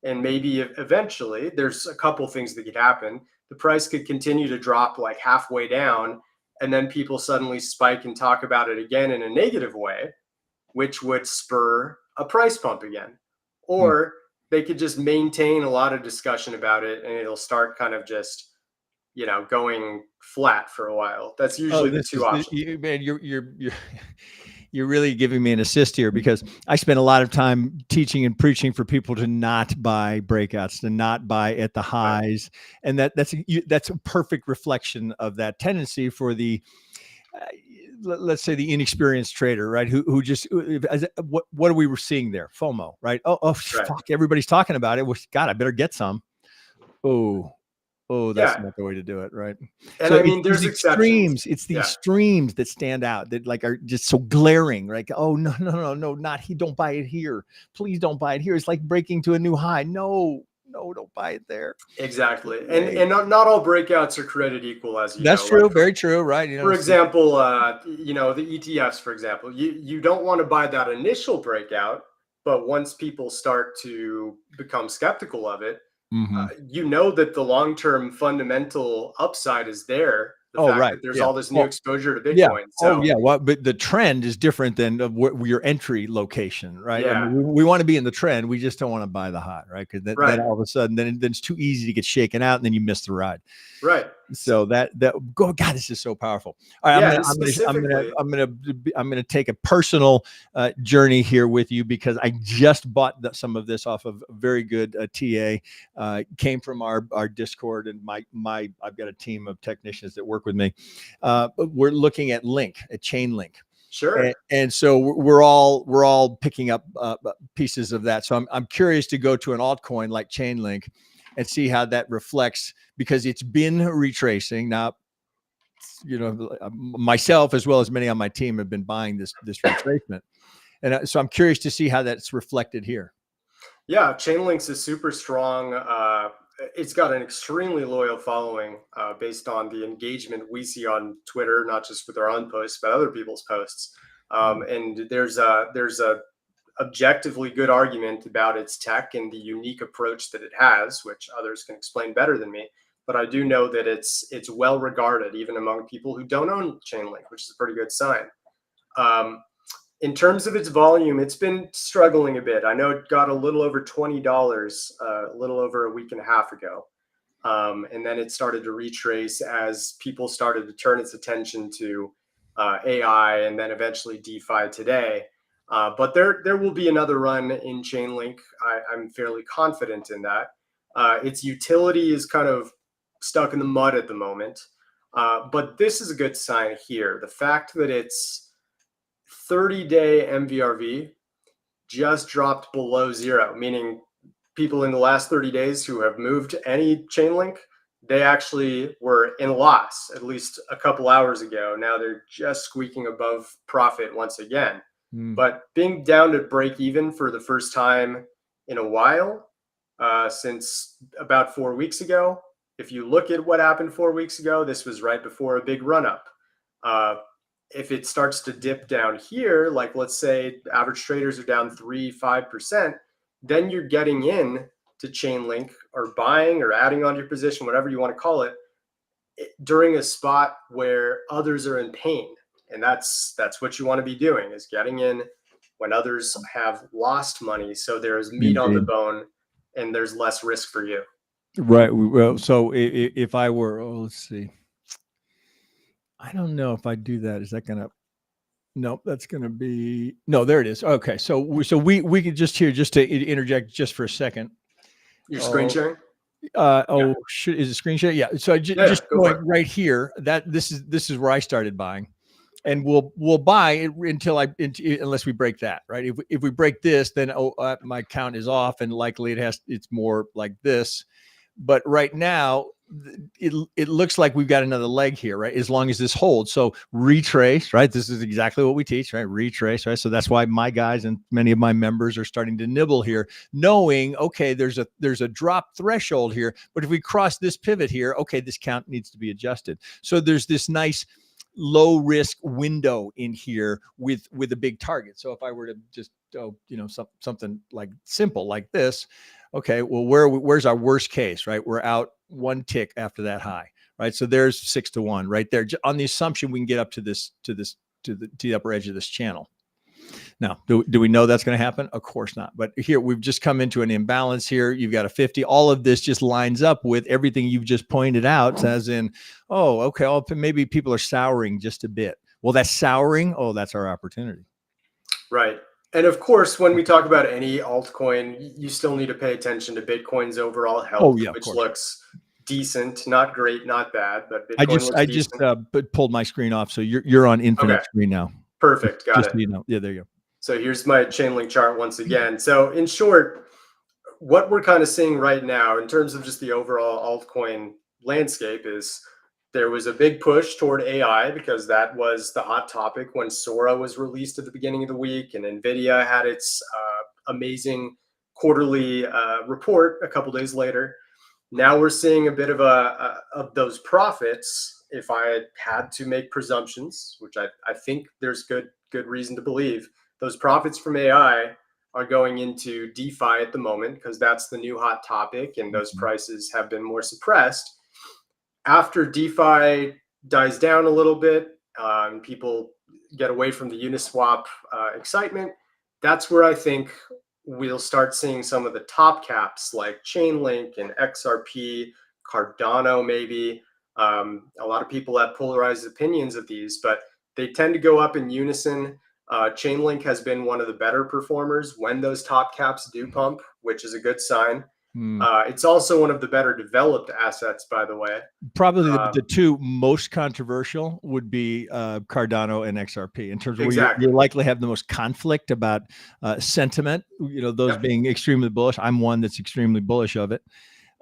And maybe eventually, there's a couple things that could happen. The price could continue to drop like halfway down, and then people suddenly spike and talk about it again in a negative way, which would spur a price pump again. Or they could just maintain a lot of discussion about it, and it'll start kind of just going flat for a while. That's usually the two options. Man, you're really giving me an assist here, because I spend a lot of time teaching and preaching for people to not buy breakouts, to not buy at the highs, and that's a perfect reflection of that tendency for the let's say the inexperienced trader, right? Who just what are we seeing there? FOMO, right? Oh, fuck! Everybody's talking about it. Well, God, I better get some. Oh. oh, that's Yeah. not the way to do it, right? And So I it's mean, these there's exceptions. extremes. It's these Yeah. extremes that stand out that like are just so glaring. Like, oh no, not he. Don't buy it here. Please don't buy it here. It's like breaking to a new high. No, don't buy it there. Exactly. Wait. And not all breakouts are created equal, as you That's know. Like true. Very true. Right. for example, the ETFs, for example, you don't want to buy that initial breakout, but once people start to become skeptical of it, Mhm. you know that the long-term fundamental upside is there. The Oh, fact right. that there's Yeah. all this new Well, exposure to yeah. Bitcoin. Oh, So yeah. Well, but the trend is different than your entry location, right? I yeah, mean, we want to be in the trend. We just don't want to buy the hot, right? Because then right, all of a sudden, then it's too easy to get shaken out, and then you miss the ride. right. So that go, God, this is so powerful. All right, Yeah, and specifically, I'm gonna take a personal journey here with you because I just bought some of this off of a very good TA. Came from our Discord, and I've got a team of technicians that work with me. We're looking at chain link. sure. And so we're all picking up pieces of that. So I'm curious to go to an altcoin like Chainlink and see how that reflects, because it's been retracing. Now, myself as well as many on my team have been buying this retracement, and so I'm curious to see how that's reflected here. Yeah, Chainlink's is super strong. It's got an extremely loyal following based on the engagement we see on Twitter, not just with our own posts, but other people's posts. And there's a objectively good argument about its tech and the unique approach that it has, which others can explain better than me. But I do know that it's well regarded even among people who don't own Chainlink, which is a pretty good sign. Um, in terms of its volume, it's been struggling a bit. I know it got a little over $20 a little over a week and a half ago. And then it started to retrace as people started to turn its attention to AI and then eventually DeFi today. But there will be another run in Chainlink. I'm fairly confident in that. Its utility is kind of stuck in the mud at the moment. But this is a good sign here. The fact that its 30-day MVRV just dropped below zero, meaning people in the last 30 days who have moved any Chainlink, they actually were in loss at least a couple hours ago. Now they're just squeaking above profit once again. But being down to break even for the first time in a while, since about 4 weeks ago. If you look at what happened 4 weeks ago, this was right before a big run up. If it starts to dip down here, like let's say average traders are down 3-5%, then you're getting in to Chainlink or buying or adding onto your position, whatever you want to call it, during a spot where others are in pain. And that's what you want to be doing, is getting in when others have lost money. So there's meat on the bone and there's less risk for you. Right. Well, so if I were, let's see. I don't know if I do that. Is that going to, nope, that's going to be, no, there it is. Okay. So we could just here, just to interject just for a second. You're screen sharing? Yeah. Is it screen share? Yeah. So just go going right here, that this is where I started buying, and we'll buy it unless we break that, right? If we break this, then my count is off, and likely it's more like this. But right now, it looks like we've got another leg here, right? As long as this holds. So retrace, right? This is exactly what we teach, right? Retrace, right? So that's why my guys and many of my members are starting to nibble here, knowing, okay, there's a drop threshold here, but if we cross this pivot here, okay, this count needs to be adjusted. So there's this nice low risk window in here with a big target. So if I were to just something like simple like this, okay, well, where's our worst case, right? We're out one tick after that high, right? So there's 6-1 right there on the assumption we can get up to the upper edge of this channel. Now, do we know that's going to happen? Of course not. But here we've just come into an imbalance here. You've got a 50. All of this just lines up with everything you've just pointed out, as in, oh, okay, maybe people are souring just a bit. Well, that's souring. Oh, that's our opportunity. Right. And of course, when we talk about any altcoin, you still need to pay attention to Bitcoin's overall health, which looks decent, not great, not bad, but Bitcoin I just pulled my screen off, so you're on infinite screen now. Perfect. Got it. So you know. Yeah, there you go. So here's my Chainlink chart once again. So in short, what we're kind of seeing right now in terms of just the overall altcoin landscape is there was a big push toward AI because that was the hot topic when Sora was released at the beginning of the week, and NVIDIA had its amazing quarterly report a couple days later. Now we're seeing a bit of those profits. If I had to make presumptions, which I think there's good reason to believe, those profits from AI are going into DeFi at the moment because that's the new hot topic, and those prices have been more suppressed. After DeFi dies down a little bit, and people get away from the Uniswap excitement, that's where I think we'll start seeing some of the top caps like Chainlink and XRP, Cardano maybe. A lot of people have polarized opinions of these, but they tend to go up in unison. Chainlink has been one of the better performers when those top caps do pump, which is a good sign. It's also one of the better developed assets, by the way. Probably the two most controversial would be Cardano and XRP in terms of exactly. where you likely have the most conflict about sentiment, those being extremely bullish. I'm one that's extremely bullish of it.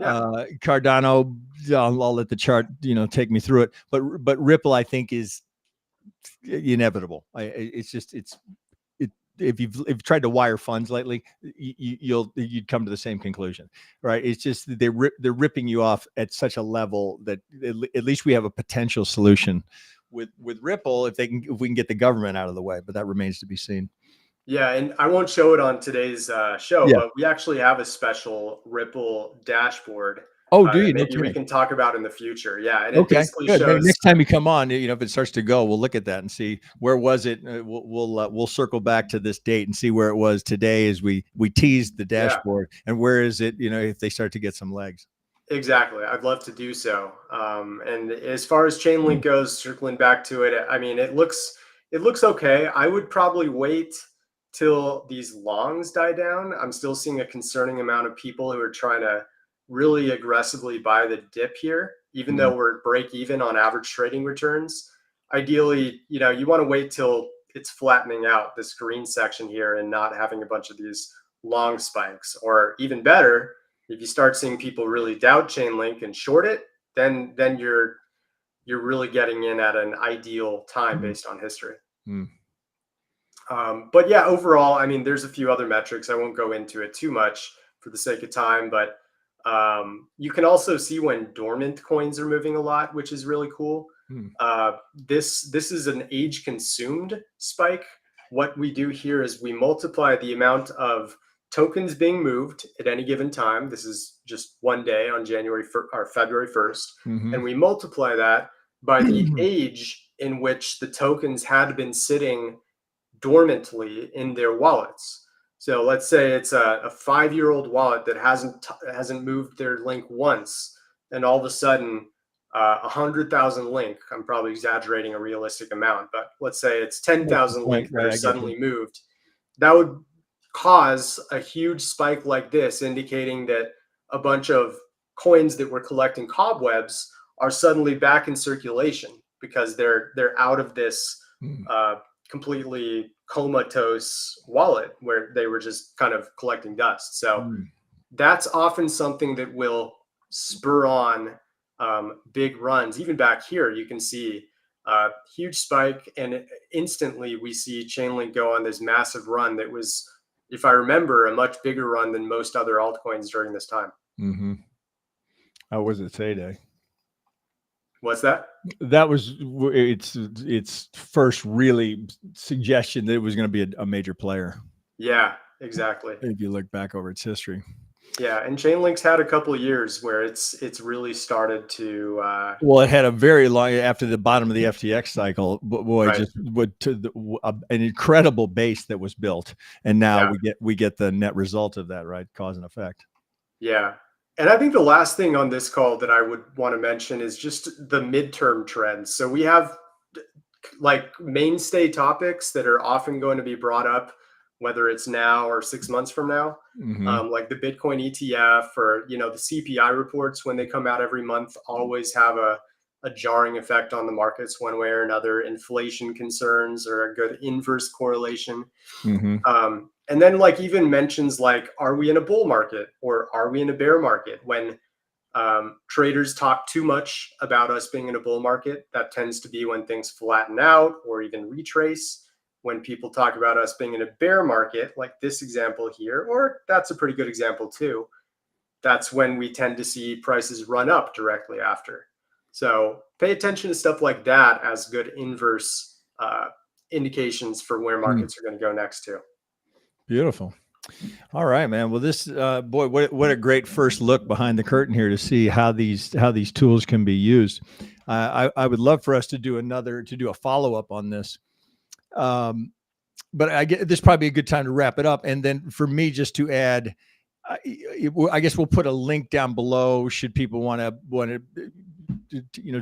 Cardano, I'll let the chart, take me through it. But Ripple, I think, is inevitable. If you've tried to wire funds lately, you'd come to the same conclusion, right? It's just they're ripping you off at such a level that at least we have a potential solution with Ripple if we can get the government out of the way, but that remains to be seen. Yeah, and I won't show it on today's show, but we actually have a special Ripple dashboard. Oh, do you? Maybe we can talk about in the future. Yeah, and it basically good. shows. Maybe next time you come on, if it starts to go, we'll look at that and see where was it. We'll circle back to this date and see where it was today as we teased the dashboard, and where is it? If they start to get some legs. Exactly, I'd love to do so. And as far as Chainlink goes, circling back to it, I mean, it looks okay. I would probably wait till these longs die down. I'm still seeing a concerning amount of people who are trying to really aggressively buy the dip here, even though we're break even on average trading returns. Ideally, you want to wait till it's flattening out this green section here and not having a bunch of these long spikes. Or even better, if you start seeing people really doubt Chainlink and short it, then you're really getting in at an ideal time based on history. But yeah, overall, I mean, there's a few other metrics. I won't go into it too much for the sake of time, but you can also see when dormant coins are moving a lot, which is really cool. This is an age consumed spike. What we do here is we multiply the amount of tokens being moved at any given time. This is just one day on February 1st. And we multiply that by the age in which the tokens had been sitting dormantly in their wallets. So let's say it's a 5-year-old wallet that hasn't moved their link once, and all of a sudden 100,000 link, I'm probably exaggerating a realistic amount, but let's say it's 10,000 link that are suddenly moved. That would cause a huge spike like this, indicating that a bunch of coins that were collecting cobwebs are suddenly back in circulation because they're out of this completely comatose wallet where they were just kind of collecting dust. So that's often something that will spur on big runs. Even back here, you can see a huge spike, and instantly we see Chainlink go on this massive run that was, if I remember, a much bigger run than most other altcoins during this time. How was it today? What's that? That was its first really suggestion that it was going to be a major player. Yeah, exactly. If you look back over its history. Yeah, and Chainlink's had a couple of years where it's really started to. Well, it had a very long after the bottom of the FTX cycle. Boy, just an incredible base that was built, and now we get the net result of that, right? Cause and effect. Yeah. And I think the last thing on this call that I would want to mention is just the midterm trends. So we have like mainstay topics that are often going to be brought up, whether it's now or 6 months from now, like the Bitcoin ETF or, the CPI reports when they come out every month always have a jarring effect on the markets one way or another. Inflation concerns or a good inverse correlation. And then like even mentions like, are we in a bull market or are we in a bear market? When Traders talk too much about us being in a bull market. That tends to be when things flatten out or even retrace. When people talk about us being in a bear market, like this example here, or that's a pretty good example too, that's when we tend to see prices run up directly after. So pay attention to stuff like that as good inverse indications for where markets are going to go next too. Beautiful. All right, man. Well, this boy, what a great first look behind the curtain here to see how these tools can be used. I would love for us to do a follow up on this. But I get this is probably a good time to wrap it up. And then for me, just to add, I guess we'll put a link down below should people want to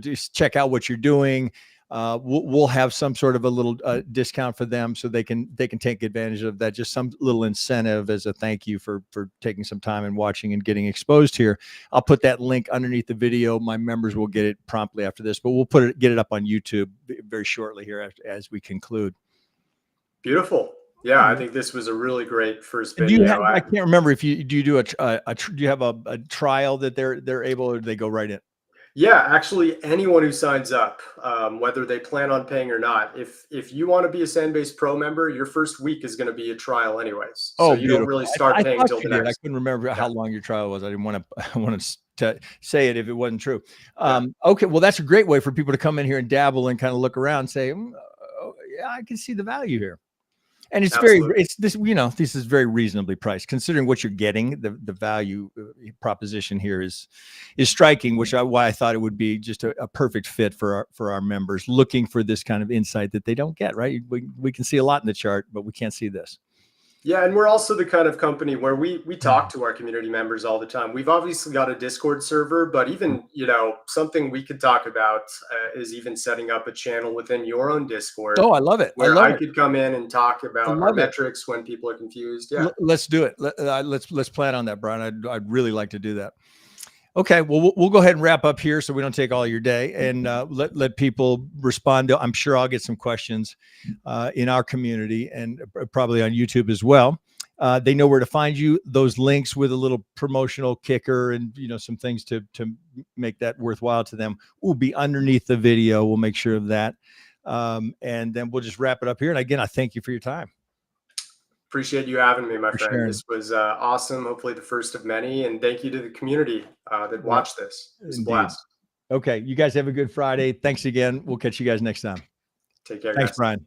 just check out what you're doing. We'll have some sort of a little discount for them so they can take advantage of that. Just some little incentive as a thank you for taking some time and watching and getting exposed here. I'll put that link underneath the video. My members will get it promptly after this, but we'll get it up on YouTube very shortly here as we conclude. Beautiful. Yeah, I think this was a really great first video. I can't remember if do you have a trial that they're able, or do they go right in? Yeah, actually, anyone who signs up, whether they plan on paying or not, if you want to be a Sandbase Pro member, your first week is going to be a trial anyways. So you don't really start paying until the next. I couldn't remember how long your trial was. I didn't want to say it if it wasn't true. Okay, well, that's a great way for people to come in here and dabble and kind of look around and say, yeah, I can see the value here. And it's this is very reasonably priced considering what you're getting. The value proposition here is striking, why I thought it would be just a perfect fit for our members looking for this kind of insight that they don't get, right? We can see a lot in the chart, but we can't see this. Yeah, and we're also the kind of company where we talk to our community members all the time. We've obviously got a Discord server, but even, something we could talk about is even setting up a channel within your own Discord. Oh, I love it. Where I could come in and talk about our metrics when people are confused. Yeah. Let's do it. Let's plan on that, Brian. I'd really like to do that. Okay, well, we'll go ahead and wrap up here so we don't take all your day, and let people respond. I'm sure I'll get some questions in our community and probably on YouTube as well. They know where to find you. Those links with a little promotional kicker and some things to make that worthwhile to them will be underneath the video. We'll make sure of that, and then we'll just wrap it up here. And again, I thank you for your time. Appreciate you having me, my friend. Sharing. This was awesome. Hopefully the first of many. And thank you to the community that watched this. It was a blast. Okay. You guys have a good Friday. Thanks again. We'll catch you guys next time. Take care. Thanks, guys. Brian.